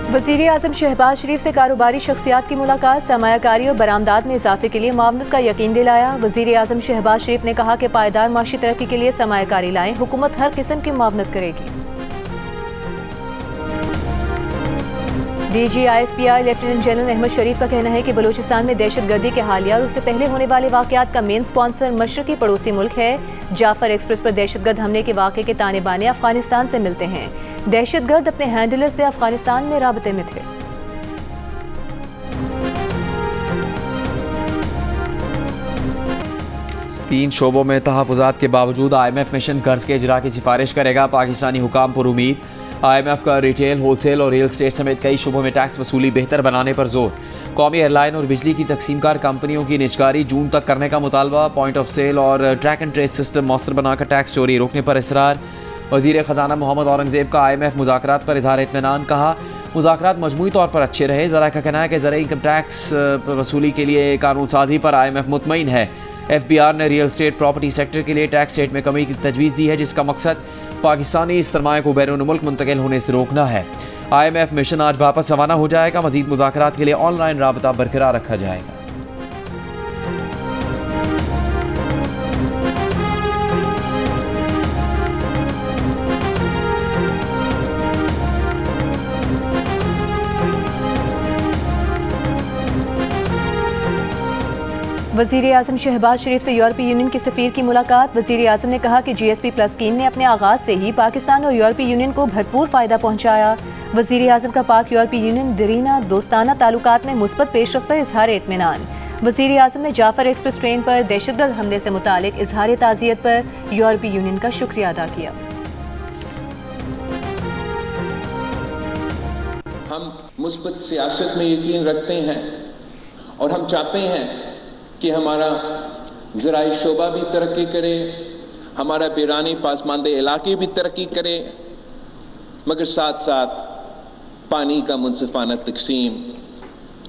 वज़ीर आज़म शहबाज शरीफ से कारोबारी शख्सियात की मुलाकात, सरमायाकारी और बरामदात में इजाफे के लिए मामनत का यकीन दिलाया। वज़ीर आज़म शहबाज शरीफ ने कहा कि पायदार माशी तरक्की के लिए सरमायाकारी लाएं, हुकूमत हर किस्म की मामनत करेगी। DGISPR लेफ्टिनेंट जनरल अहमद शरीफ का कहना है कि बलूचिस्तान में दहशतगर्दी के हालिया और उससे पहले होने वाले वाक़यात का मेन स्पॉन्सर मशरकी पड़ोसी मुल्क है। जाफर एक्सप्रेस पर दहशतगर्द हमले के वाक़े के ताने बाने अफगानिस्तान से मिलते हैं। दहशतगर्द अपने हैंडलर से अफगानिस्तान में राबते में थे। तीन शोबों में तहफ़्फ़ुज़ात के बावजूद IMF मिशन कर्ज के इजरा की सिफारिश करेगा। पाकिस्तानी हुकाम पर उम्मीद। IMF का रिटेल, होलसेल और रियल स्टेट समेत कई शोबों में टैक्स वसूली बेहतर बनाने पर जोर। कौमी एयरलाइन और बिजली की तकसीमकार कंपनियों की निजकारी जून तक करने का मुतालबा। पॉइंट ऑफ सेल और ट्रैक एंड ट्रेस सिस्टम मौसर बनाकर टैक्स चोरी रोकने पर इसरार। वज़ीर ख़जाना मोहम्मद औरंगज़ेब का IMF मुज़ाकरात पर इज़हार इत्मीनान। कहा मुज़ाकरात मजमूई तौर पर अच्छे रहे। ज़रा का कहना है कि ज़रा इनकम टैक्स वसूली के लिए कानून साजी पर IMF मुतमईन है। FBR ने रियल स्टेट प्रॉपर्टी सेक्टर के लिए टैक्स रेट में कमी की तजवीज़ दी है, जिसका मकसद पाकिस्तानी सरमाए को बैरून मुल्क मुंतकिल होने से रोकना है। IMF मिशन आज वापस रवाना हो जाएगा। मज़ीद मुज़ाकरात के लिए ऑनलाइन राबता बरकरार रखा जाएगा। वज़ीर आज़म शहबाज शरीफ से यूरोपीय यूनियन के सफ़ीर की मुलाकात। वज़ीर आज़म ने कहा कि GSP प्लस स्कीम ने अपने आगाज़ से ही पाकिस्तान और यूरोपीय यूनियन को भरपूर फ़ायदा पहुँचाया। वज़ीर आज़म का पाक यूरोपीय यूनियन दरीना दोस्ताना ताल्लुकात में मुस्बत पेशरफ़ पर इज़हार इत्मीनान। वज़ीर आज़म ने जाफर एक्सप्रेस ट्रेन पर दहशतगर्द हमले से मुतालिक इज़हार ताज़ियत पर यूरोपीय यूनियन का शुक्रिया अदा किया। हम मुस्बत सियासत में यकीन रखते हैं और हम चाहते हैं कि हमारा ज़राई शोबा भी तरक्की करे, हमारा बिरानी पासमानदे इलाके भी तरक्की करे, मगर साथ साथ पानी का मुनसिफाना तकसीम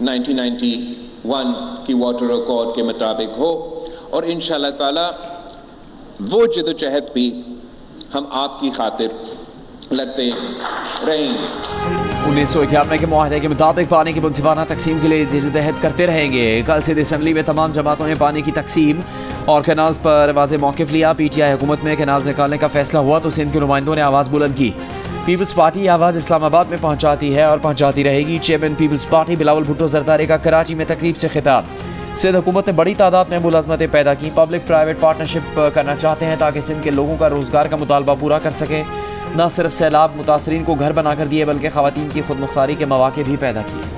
1991 की वाटर अकॉर्ड के मुताबिक हो और इंशाअल्लाह ताला वो जदोजहद भी हम आपकी खातिर लड़ते रहेंगे। 1991 के मुआहदे के मुताबिक पानी की मुनसिफाना तकसीम के लिए जदोजहद करते रहेंगे। कल से असम्बली में तमाम जमातों ने पानी की तकसीम और कैनाल्स पर वाज़े मौक़िफ़ लिया। PTI हुकूमत में कैनाल्स निकालने का फैसला हुआ तो सिंध के नुमाइंदों ने आवाज़ बुलंद की। पीपल्स पार्टी आवाज़ इस्लामाबाद में पहुँचाती है और पहुँचाती रहेगी। चेयरमैन पीपल्स पार्टी बिलावल भुट्टो जरदारी का कराची में तकरीब से खिताब। सिंध हुकूमत ने बड़ी तादाद में मुलाजमतें पैदा की। पब्लिक प्राइवेट पार्टनरशिप करना चाहते हैं ताकि सिंध के लोगों का रोज़गार का मुतालबा पूरा कर सके। न सिर्फ सैलाब मुतासरीन को घर बनाकर दिए बल्कि ख़वातीन की खुद मुख्तारी के मौके भी पैदा किए।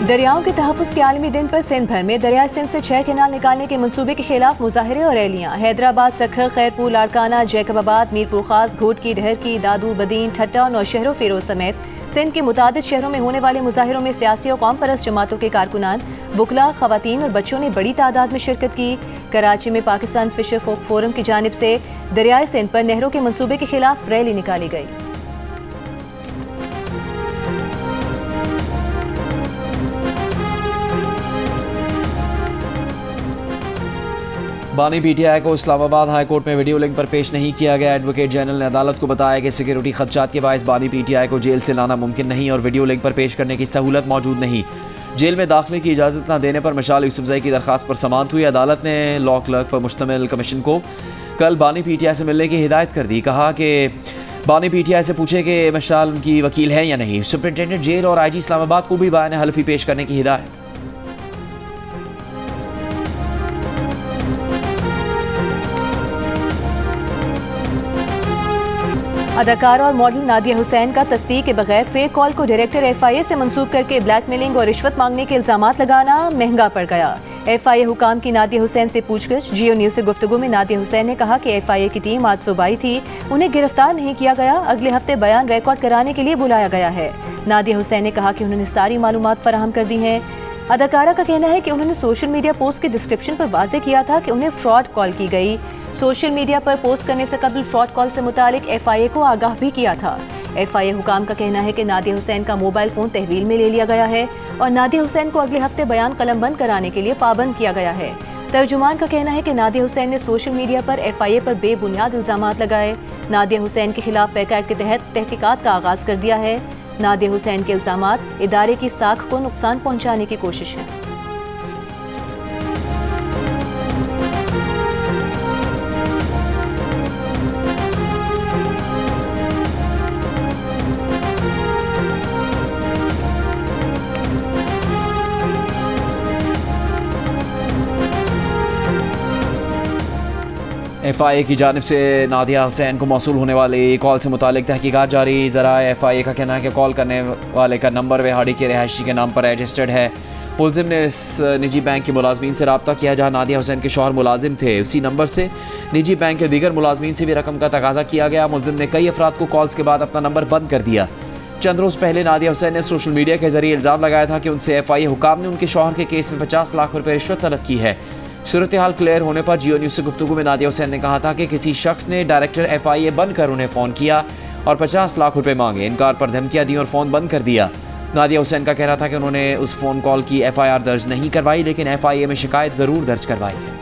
दरियाओं के तहफ़्फ़ुज़ के आलमी दिन पर सिंध भर में दरिया सिंध से 6 कैनाल निकालने के मंसूबे के खिलाफ मुजाहरे और रैलियाँ। हैदराबाद, सखर, खैरपुर, लाड़काना, जैकबाबाद, मीरपुर खास, घोटकी, डहरकी, दादू, बदीन, ठट्टा और नौशहरों फेरोज समेत सिंध के मुतादिद शहरों में होने वाले मुजाहिरों में सियासी और कौम परस्त जमातों के कारकुनान, वुकला, खवातीन और बच्चों ने बड़ी तादाद में शिरकत की। कराची में पाकिस्तान फिशर फोरम की जानिब से दरियाए सिंध पर नहरों के मंसूबे के खिलाफ रैली निकाली गई। बानी PTI को इस्लामाबाद हाई कोर्ट में वीडियो लिंक पर पेश नहीं किया गया। एडवोकेट जनरल ने अदालत को बताया कि सिक्योरिटी खदशात के बायस बानी PTI को जेल से लाना मुमकिन नहीं और वीडियो लिंक पर पेश करने की सहूलत मौजूद नहीं। जेल में दाखिले की इजाज़त न देने पर मशाल यूसुफजई की दरख्वास्त पर समाअत हुई। अदालत ने लॉ क्लर्क पर मुश्तमिल कमीशन को कल बानी PTI से मिलने की हिदायत कर दी। कहा कि बानी PTI से पूछे कि मशाल उनकी वकील है या नहीं। सुप्रिंटेंडेंट जेल और IG इस्लामाबाद को भी बयान हल्फी पेश करने की हिदायत। अदाकारा और मॉडल नादिया हुसैन का तस्दीक के बगैर फेक कॉल को डायरेक्टर FIA से मंसूब करके ब्लैकमेलिंग और रिश्वत मांगने के इल्जामात लगाना महंगा पड़ गया। FIA हुकाम की नादिया हुसैन से पूछगछ। जियो न्यूज़ से गुफ्तगू में नादिया हुसैन ने कहा कि FIA की टीम आज सुबह आई थी, उन्हें गिरफ्तार नहीं किया गया, अगले हफ्ते बयान रिकॉर्ड कराने के लिए बुलाया गया है। नादिया हुसैन ने कहा कि उन्होंने सारी मालूमात फराहम कर दी हैं। अदाकारा का कहना है कि उन्होंने सोशल मीडिया पोस्ट के डिस्क्रिप्शन पर वाज़ेह किया था कि उन्हें फ्रॉड कॉल की गई। सोशल मीडिया पर पोस्ट करने से कबल फ्रॉड कॉल से मुतालिक FIA को आगाह भी किया था। FIA हुकाम का कहना है कि नादिया हुसैन का मोबाइल फ़ोन तहवील में ले लिया गया है और नादिया हुसैन को अगले हफ्ते बयान कलमबंद कराने के लिए पाबंद किया गया है। तर्जुमान का कहना है कि नादिया हुसैन ने सोशल मीडिया पर FIA पर बेबुनियाद इल्जामात लगाए। नादिया हुसैन के खिलाफ पैकाइड के तहत तहकीकात का आगाज कर दिया है। नादिया हुसैन के इल्जामात इदारे की साख को नुकसान पहुंचाने की कोशिश है। FIA की जानिब से नादिया हुसैन को मौसूल होने वाली कॉल से मुतालिक तहकीकात जारी। ज़रा FIA का कहना है कि कॉल करने वाले का नंबर वहाड़ी के रहायशी के नाम पर रजिस्टर्ड है। मुलजिम ने इस निजी बैंक के मुलाजमीन से रब्ता किया जहाँ नादिया हुसैन के शौहर मुलाजिम थे। उसी नंबर से निजी बैंक के दीगर मुलाजमीन से भी रकम का तकाजा किया गया। मुलजिम ने कई अफराद को कॉल्स के बाद अपना नंबर बंद कर दिया। चंद रोज़ पहले नादिया हुसैन ने सोशल मीडिया के जरिए इल्ज़ाम लगाया था कि उनसे FIA हुकाम ने उनके शौहर के केस में 50 लाख रुपये रिश्वत तलब की है। सूरत हाल क्लियर होने पर जियो न्यूज़ से गुफ्तगू में नादिया हुसैन ने कहा था कि किसी शख्स ने डायरेक्टर FIA बनकर उन्हें फ़ोन किया और 50 लाख रुपए मांगे। इनकार पर धमकियां दी और फ़ोन बंद कर दिया। नादिया हुसैन का कहना था कि उन्होंने उस फ़ोन कॉल की FIR दर्ज नहीं करवाई, लेकिन FIA में शिकायत ज़रूर दर्ज करवाई है।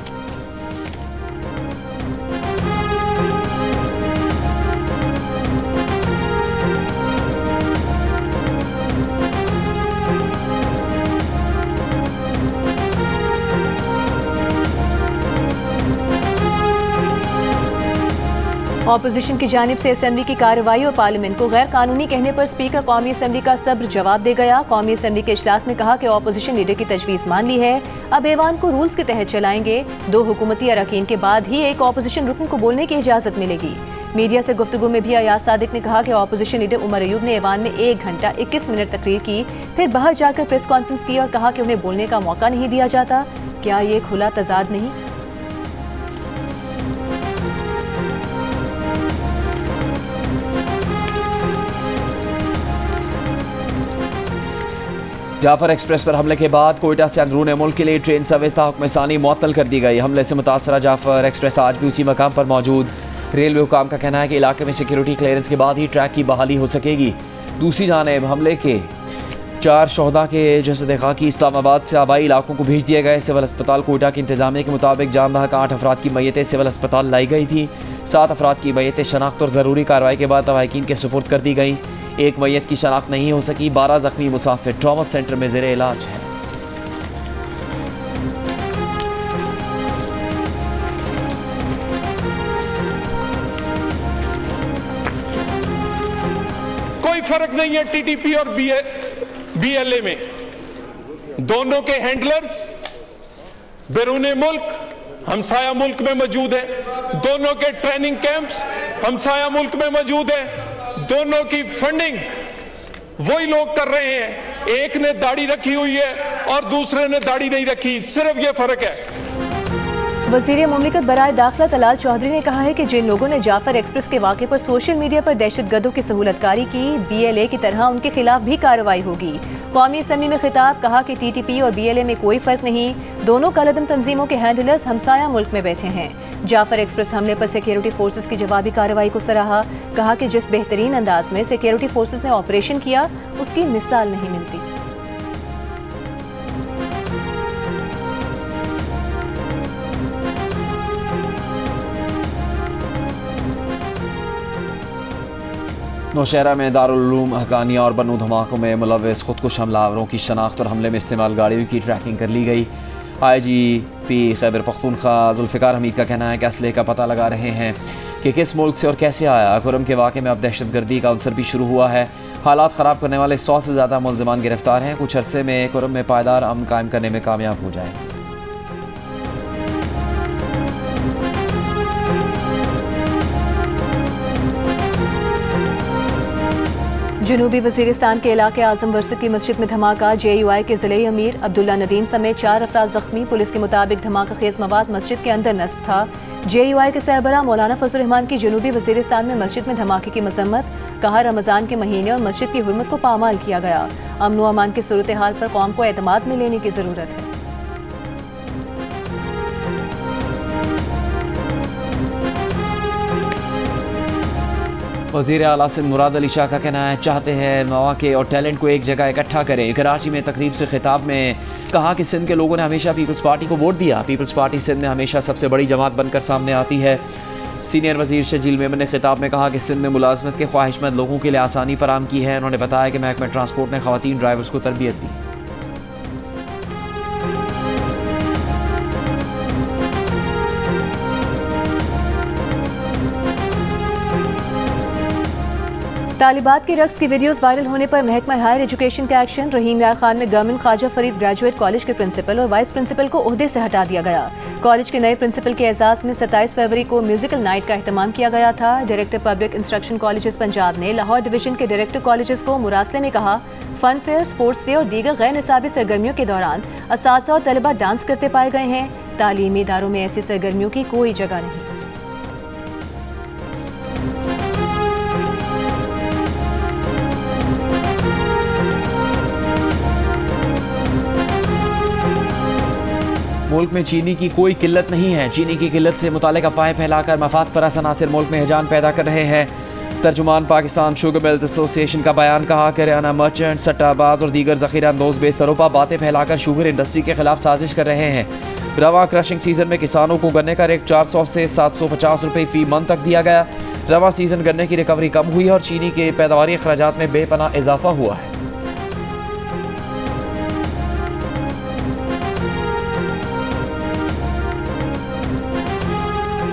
ऑपोजिशन की जानिब से असेंबली की कार्रवाई और पार्लियामेंट को गैर कानूनी कहने पर स्पीकर कौमी असेंबली का सब्र जवाब दे गया। कौमी असेंबली के इजलास में कहा कि ऑपोजिशन लीडर की तजवीज़ मान ली है, अब ऐवान को रूल्स के तहत चलाएंगे। 2 हुकूमती अरकान के बाद ही एक ऑपोजिशन रुकन को बोलने की इजाज़त मिलेगी। मीडिया से गुफ्तगू में भी अयाज सादिक ने कहा कि ऑपोजिशन लीडर उमर अयूब ने ऐवान में 1 घंटा 21 मिनट तकरीर की, फिर बाहर जाकर प्रेस कॉन्फ्रेंस की और कहा कि उन्हें बोलने का मौका नहीं दिया जाता। क्या ये खुला तजाद नहीं? जाफर एक्सप्रेस पर हमले के बाद कोयटा से अंदरून मुल्क के लिए ट्रेन सर्विस ताहुक्म-ए-सानी मुअत्तल कर दी गई। हमले से मुतासरा जाफर एक्सप्रेस आज भी उसी मकाम पर मौजूद। रेलवे हुकाम का कहना है कि इलाके में सिक्योरिटी क्लियरेंस के बाद ही ट्रैक की बहाली हो सकेगी। दूसरी जानिब हमले के 4 शोहदा के जसद खाकी इस्लामाबाद से आबाई इलाकों को भेज दिया गया। सिविल अस्पताल कोयटा की इंतजामिया के मुताबिक जाम बहक 8 अफराद की मैयतें सिविल अस्पताल लाई गई थी। 7 अफराद की मैयतें शनाख्त और ज़रूरी कार्रवाई के बाद तवाहीकीन के सुपुर्द कर दी गई। एक मैयत की शनाख्त नहीं हो सकी। 12 ज़ख्मी मुसाफिर ट्रॉमा सेंटर में ज़ेरे इलाज है। कोई फर्क नहीं है TTP और BLA में। दोनों के हैंडलर्स बैरून मुल्क हमसाया मुल्क में मौजूद है। दोनों के ट्रेनिंग कैंप्स हमसाया मुल्क में मौजूद है। दोनों की फंडिंग वही लोग कर रहे हैं। एक ने दाढ़ी रखी हुई है और दूसरे ने दाढ़ी नहीं रखी, सिर्फ ये फर्क है। वज़ीर मुमलिकत बराए दाखिला तलाल चौधरी ने कहा है कि जिन लोगों ने जाफर एक्सप्रेस के वाक़े पर सोशल मीडिया पर दहशतगर्दों की सहूलतकारी की, BLA की तरह उनके खिलाफ भी कार्रवाई होगी। कौमी असेंबली में खिताब कहा कि TTP और BLA में कोई फर्क नहीं, दोनों कलदम तंजीमों के हैंडलर्स हमसाया मुल्क में बैठे हैं। जाफर एक्सप्रेस हमले पर सिक्योरिटी फोर्सेस की जवाबी कार्रवाई को सराहा। कहा कि जिस बेहतरीन अंदाज में सिक्योरिटी फोर्सेस ने ऑपरेशन किया उसकी मिसाल नहीं मिलती। नौशहरा में दारुल उलूम हकानिया और बनू धमाकों में मुलव्वस खुदकुश हमलावरों की शनाख्त और हमले में इस्तेमाल गाड़ियों की ट्रैकिंग कर ली गई। IGP खैबर पख्तूनख्वा जुल्फ़िकार हमीद का कहना है कि असले का पता लगा रहे हैं कि किस मुल्क से और कैसे आया। खुरम के वाक़े में अब दहशतगर्दी का अवसर भी शुरू हुआ है। हालात ख़राब करने वाले 100 से ज़्यादा मुलज़िमान गिरफ्तार हैं। कुछ अरसे में खुरम में पायदार अमन कायम करने में कामयाब हो जाएंगे। जनूबी वज़ीरिस्तान के इलाके आज़म वर्सिक की मस्जिद में धमाका। JUI के ज़िले अमीर अब्दुल्ला नदीम समेत 4 अफराद ज़ख्मी। पुलिस के मुताबिक धमाका खेज मवाद मस्जिद के अंदर नस्ब था। JUI के सरबराह मौलाना फजल रहमान की जनूबी वज़ीरिस्तान में मस्जिद में धमाके की मजम्मत। कहा रमज़ान के महीने और मस्जिद की हुर्मत को पामाल किया गया। अमन व अमान की सूरत हाल पर कौम को एतमाद में लेने की ज़रूरत है। वज़ीर आला सिंध मुराद अली शाह का कहना है चाहते हैं मौके और टैलेंट को एक जगह इकट्ठा करें। कराची में तकरीब से खिताब में कहा कि सिंध के लोगों ने हमेशा पीपल्स पार्टी को वोट दिया। पीपल्स पार्टी सिंध में हमेशा सबसे बड़ी जमात बनकर सामने आती है। सीनियर वजीर शजील मेमन ने खिताब में कहा कि सिंध में मुलाजमत के ख्वाहिशमंद लोगों के लिए आसानी फराम की है। उन्होंने बताया कि महकमा ट्रांसपोर्ट ने खवातीन ड्राइवर्स को तरबियत दी। तालिबात के रक्स की वीडियोस वायरल होने पर महकमा हायर एजुकेशन का एक्शन। रहीम यार खान में government Khwaja Farid graduate college के प्रिंसिपल और वाइस प्रिंसिपल को ओहदे से हटा दिया गया। कॉलेज के नए प्रिंसिपल के एजाज में 27 फरवरी को म्यूजिकल नाइट का एहतमाम किया गया था। Director public instruction colleges Punjab ने लाहौर डिवीजन के डायरेक्टर कॉलेजेस को मुरासले में कहा, फन फेयर, स्पोर्ट्स डे और दीगर गैर निसाबी सरगर्मियों के दौरान असातिज़ा और तलबा डांस करते पाए गए हैं। तालीमी इदारों में ऐसी सरगर्मियों की कोई जगह नहीं। मुल्क में चीनी की कोई किल्लत नहीं है। चीनी की किल्लत से मुतालिक अफवाहें फैलाकर मफाद परस्त अनासिर मुल्क में हिजान पैदा कर रहे हैं। तर्जुमान पाकिस्तान शुगर मिल्स एसोसिएशन का बयान कहा, किराना मर्चेंट, सट्टाबाज और दीगर ज़ख़ीरा अंदोज़ बेसरोपा बातें फैलाकर शुगर इंडस्ट्री के खिलाफ साजिश कर रहे हैं। रवा क्रशिंग सीजन में किसानों को गन्ने का रेट 400 से 750 रुपये फी मन तक दिया गया। रवा सीजन गन्ने की रिकवरी कम हुई और चीनी के पैदावारी अखराजात में बेपनाह इजाफा हुआ है।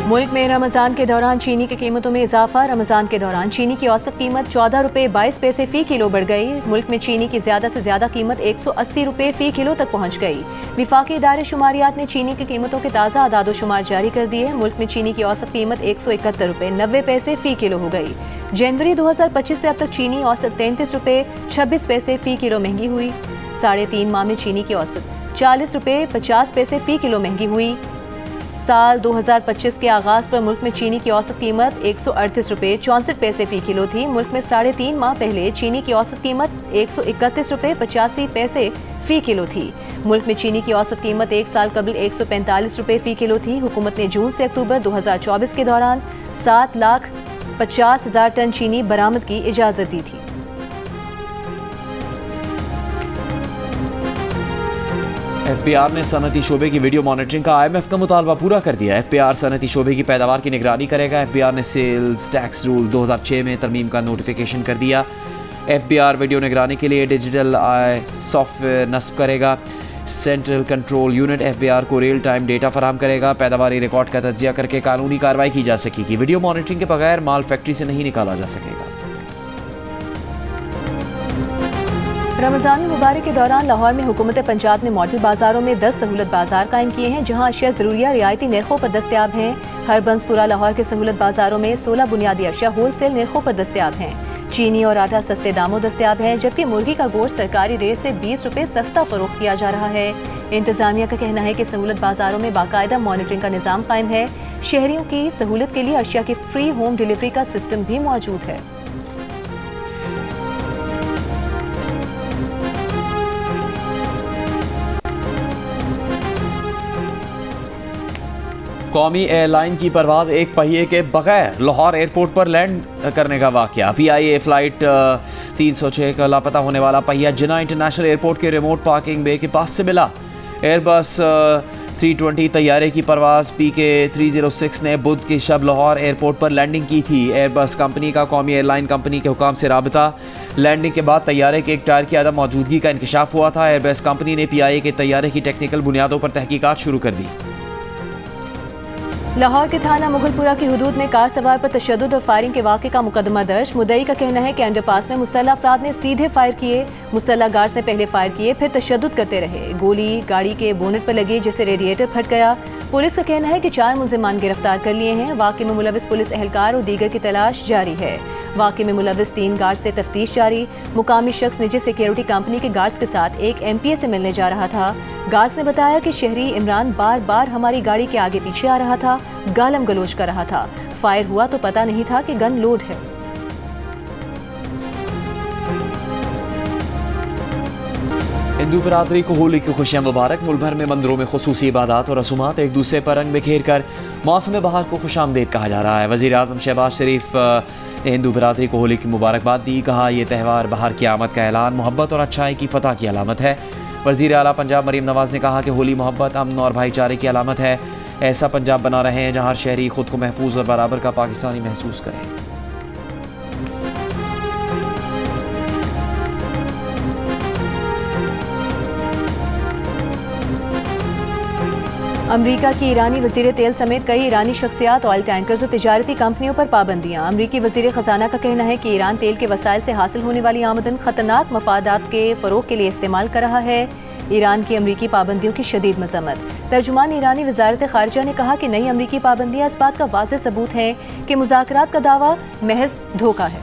मुल्क में रमज़ान के दौरान चीनी की कीमतों में इजाफा। रमज़ान के दौरान चीनी की औसत कीमत 14 रुपये 22 पैसे फ़ी किलो बढ़ गई। मुल्क में चीनी की ज़्यादा से ज़्यादा कीमत 180 रुपये फ़ी किलो तक पहुँच गई। विफाकी इदारे शुमारियात ने चीनी की कीमतों के ताज़ा आदादो शुमार जारी कर दिए। मुल्क में चीनी की औसत कीमत 171 रुपये 90 पैसे फ़ी किलो हो गई। जनवरी 2025 से अब तक चीनी औसत 33 रुपये 26 पैसे फ़ी किलो महंगी हुई। 3.5 माह में चीनी की औसत 40 रुपये 50 पैसे फ़ी किलो महंगी हुई। साल 2025 के आगाज़ पर मुल्क में चीनी की औसत कीमत 138 रुपये 64 पैसे फ़ी किलो थी। मुल्क में 3.5 माह पहले चीनी की औसत कीमत 131 रुपये 85 पैसे फ़ी किलो थी। मुल्क में चीनी की औसत कीमत एक साल कबल 145 रुपये फ़ी किलो थी। हुकूमत ने जून से अक्टूबर 2024 के दौरान 7,50,000 टन चीनी बरामद की इजाज़त दी थी। FBR ने सनती शोबे की वीडियो मॉनिटरिंग का IMF का मुतालबा पूरा कर दिया। FBR सनती शोबे की पैदावार की निगरानी करेगा। FBR ने सेल्स टैक्स रूल 2006 में तरमीम का नोटिफिकेशन कर दिया। FBR वीडियो निगरानी के लिए डिजिटल सॉफ्टवेयर नस्ब करेगा। सेंट्रल कंट्रोल यूनिट FBR को रियल टाइम डेटा फराहम करेगा। पैदावारी रिकॉर्ड का तज्जिया करके कानूनी कार्रवाई की जा सकेगी। वीडियो मॉनिटरिंग के बगैर माल फैक्ट्री से नहीं निकाला जा सकेगा। रमज़ान मुबारक के दौरान लाहौर में हुकूमत पंजाब ने मॉडल बाज़ारों में 10 सहूलत बाज़ार कायम किए हैं, जहां अशिया ज़रूरिया रियायती नरखों पर दस्तयाब हैं। हरबंसपुरा लाहौर के सहूलत बाज़ारों में 16 बुनियादी अशिया होल सेल नरखों पर दस्तयाब हैं। चीनी और आटा सस्ते दामों दस्तयाब है, जबकि मुर्गी का गोश्त सरकारी रेट से 20 रुपये सस्ता फरोख्त किया जा रहा है। इंतजामिया का कहना है कि सहूलत बाज़ारों में बाकायदा मॉनिटरिंग का निज़ाम कायम है। शहरियों की सहूलत के लिए अशिया की फ्री होम डिलीवरी का सिस्टम भी मौजूद है। कौमी एयरलाइन की परवाज़ एक पहिए के बगैर लाहौर एयरपोर्ट पर लैंड करने का वाक़या। PIA फ़्लाइट 306 का लापता होने वाला पहिया जिन्ना इंटरनेशनल एयरपोर्ट के रिमोट पार्किंग बे के पास से मिला। एयरबस 320 तैयारे की परवाज़ PK 306 ने बुध की शब लाहौर एयरपोर्ट पर लैंडिंग की थी। एयरबस कंपनी का कौमी एयरलाइन कंपनी के हुकाम से राबता। लैंडिंग के बाद तैयारे के एक टायर की अदम मौजूदगी का इंकशाफ हुआ था। एयरबस कंपनी ने PIA के तैयारे की टेक्निकल बुनियादों पर तहकीकात शुरू कर दी। लाहौर के थाना मुगलपुरा की हुदूद में कार सवार पर तशद्दुद और फायरिंग के वाक़े का मुकदमा दर्ज। मुद्दई का कहना है कि अंडरपास में मुसल्लह अफराद ने सीधे फायर किए। मुसल्लह गार्ड से पहले फायर किए, फिर तशद्दुद करते रहे। गोली गाड़ी के बोनेट पर लगी, जिससे रेडिएटर फट गया। पुलिस का कहना है कि 4 मुलजिमान गिरफ्तार कर लिए हैं। वाक़े में मुलविस पुलिस एहलकार और दीगर की तलाश जारी है। वाक़े में मुलविस 3 गार्ड से तफ्तीश जारी। मुकामी शख्स निजी सिक्योरिटी कंपनी के गार्ड्स के साथ एक MPA से मिलने जा रहा था। गार्ड्स ने बताया कि शहरी इमरान बार बार हमारी गाड़ी के आगे पीछे आ रहा था, गालम गलोच कर रहा था। फायर हुआ तो पता नहीं था कि गन लोड है। हिंदू बरादरी को होली की खुशियां मुबारक। मुल्क भर में मंदिरों में खुसूसी इबादत और रसूमात एक दूसरे पर रंग बिखेर कर मौसम बहार को खुशामदीद कहा जा रहा है। वज़ीर आज़म शहबाज शरीफ ने हिंदू बरादरी को होली की मुबारकबाद दी। कहा, यह त्यौहार बहार की आमद का ऐलान, मोहब्बत और अच्छाई की फतह की अलामत है। वज़ीर आला पंजाब मरीम नवाज ने कहा कि होली मोहब्बत, अमन और भाईचारे की अलामत है। ऐसा पंजाब बना रहे हैं जहाँ हर शहरी खुद को महफूज और बराबर का पाकिस्तानी महसूस करे। अमरीका की ईरानी वज़ीर तेल समेत कई ईरानी शख्सियात, ऑयल टैंकर्स और तिजारती कंपनियों पर पाबंदियाँ। अमरीकी वज़ीर ख़जाना का कहना है कि ईरान तेल के वसाइल से हासिल होने वाली आमदन खतरनाक मफादात के फ़रोग के लिए इस्तेमाल कर रहा है। ईरान की अमरीकी पाबंदियों की शदीद मज़म्मत। तर्जुमान ईरानी वज़ारत ख़ारिजा ने कहा कि नई अमरीकी पाबंदियाँ इस बात का वाज़ेह सबूत हैं कि मुज़ाकरात का दावा महज धोखा है।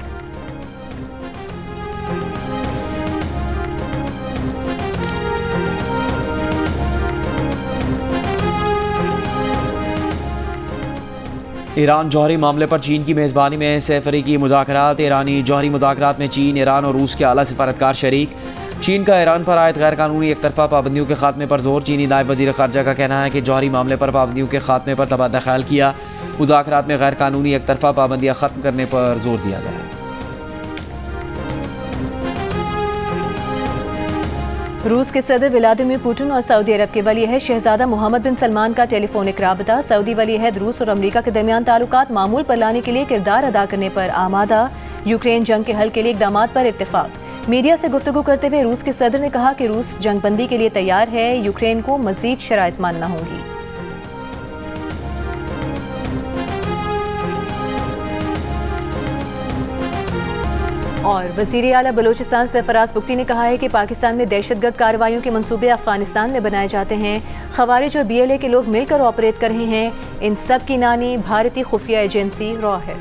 ईरान जौहरी मामले पर चीन की मेज़बानी में सैफरी मुज़ाकरात। ईरानी जौहरी मुज़ाकरात में चीन, ईरान और रूस के आला सिफारतकार शरीक। चीन का ईरान पर आयद गैर कानूनी एक तरफा पाबंदियों के खात्मे पर जोर। चीनी नायब वज़ीर ख़ारिजा का कहना है कि जौहरी मामले पर पाबंदियों के खात्मे पर तबादला ख्याल किया। मुज़ाकरात में गैर कानूनी एक तरफा पाबंदियाँ ख़त्म करने पर जोर दिया गया। रूस के सदर व्लादिमीर पुतिन और सऊदी अरब के वली अहद शहजादा मोहम्मद बिन सलमान का टेलीफोनिक राबता। सऊदी वली अहद रूस और अमरीका के दरमियान ताल्लुकात मामूल पर लाने के लिए किरदार अदा करने पर आमादा। यूक्रेन जंग के हल के लिए इक़दामात पर इत्तेफाक। मीडिया से गुफ्तगू करते हुए रूस के सदर ने कहा कि रूस जंगबंदी के लिए तैयार है, यूक्रेन को मज़ीद शराइत मानना होंगी। और वज़ीर आला बलोचिस्तान सरफराज बुख्ती ने कहा है कि पाकिस्तान में दहशतगर्द कार्रवाइयों के मंसूबे अफगानिस्तान में बनाए जाते हैं। खवारिज और BLA के लोग मिलकर ऑपरेट कर रहे हैं। इन सब की नानी भारतीय खुफिया एजेंसी रॉ है।